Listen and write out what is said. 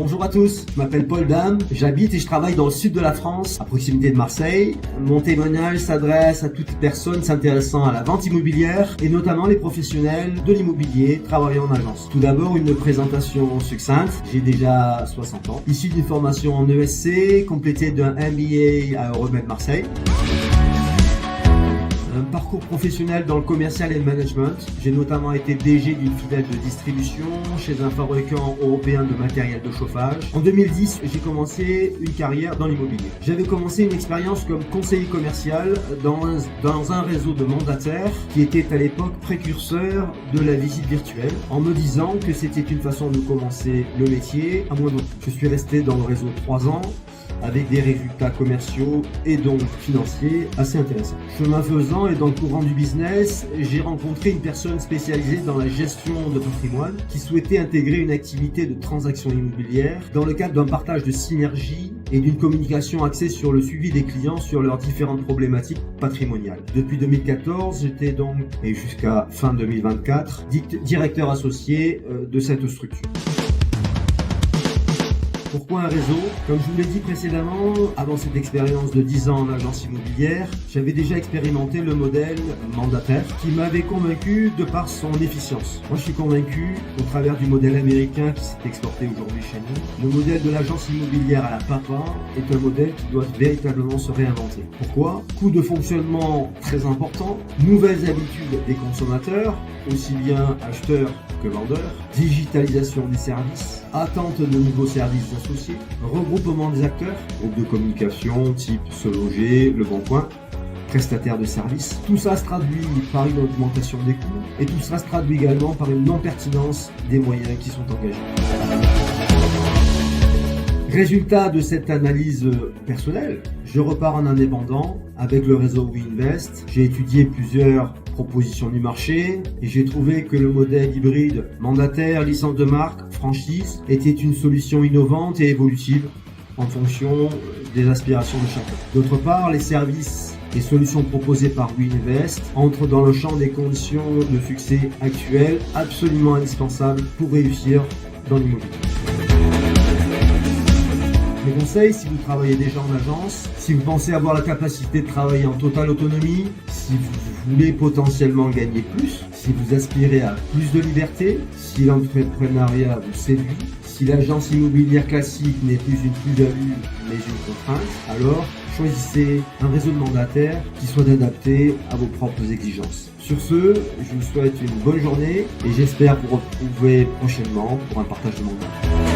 Bonjour à tous, je m'appelle Paul Dame, j'habite et je travaille dans le sud de la France, à proximité de Marseille. Mon témoignage s'adresse à toute personne s'intéressant à la vente immobilière et notamment les professionnels de l'immobilier travaillant en agence. Tout d'abord, une présentation succincte. J'ai déjà 60 ans, issu d'une formation en ESC, complétée d'un MBA à Euromède Marseille. Un parcours professionnel dans le commercial et le management. J'ai notamment été DG d'une filiale de distribution chez un fabricant européen de matériel de chauffage. En 2010, j'ai commencé une carrière dans l'immobilier. J'avais commencé une expérience comme conseiller commercial dans un réseau de mandataires qui était à l'époque précurseur de la visite virtuelle, en me disant que c'était une façon de commencer le métier à moindre coût. Je suis resté dans le réseau 3 ans, avec des résultats commerciaux et donc financiers assez intéressants. Chemin faisant et dans le courant du business, j'ai rencontré une personne spécialisée dans la gestion de patrimoine qui souhaitait intégrer une activité de transaction immobilière dans le cadre d'un partage de synergie et d'une communication axée sur le suivi des clients sur leurs différentes problématiques patrimoniales. Depuis 2014, j'étais donc, et jusqu'à fin 2024, directeur associé de cette structure. Pourquoi un réseau? Comme je vous l'ai dit précédemment, avant cette expérience de 10 ans en agence immobilière, j'avais déjà expérimenté le modèle mandataire qui m'avait convaincu de par son efficience. Moi, je suis convaincu, au travers du modèle américain qui s'est exporté aujourd'hui chez nous, le modèle de l'agence immobilière à la papa est un modèle qui doit véritablement se réinventer. Pourquoi? Coût de fonctionnement très important, nouvelles habitudes des consommateurs, aussi bien acheteurs que vendeurs, digitalisation des services, attente de nouveaux services associés, regroupement des acteurs, groupe de communication type Se Loger, Le Bon Coin, prestataires de services. Tout ça se traduit par une augmentation des coûts et tout ça se traduit également par une non-pertinence des moyens qui sont engagés. Résultat de cette analyse personnelle, je repars en indépendant avec le réseau WeInvest. J'ai étudié plusieurs propositions du marché et j'ai trouvé que le modèle hybride mandataire, licence de marque, franchise était une solution innovante et évolutive en fonction des aspirations de chacun. D'autre part, les services et solutions proposées par WeInvest entrent dans le champ des conditions de succès actuelles absolument indispensables pour réussir dans l'immobilier. Mes conseils, si vous travaillez déjà en agence, si vous pensez avoir la capacité de travailler en totale autonomie, si vous voulez potentiellement gagner plus, si vous aspirez à plus de liberté, si l'entrepreneuriat vous séduit, si l'agence immobilière classique n'est plus une plus-value mais une contrainte, alors choisissez un réseau de mandataires qui soit adapté à vos propres exigences. Sur ce, je vous souhaite une bonne journée et j'espère vous retrouver prochainement pour un partage de mandat.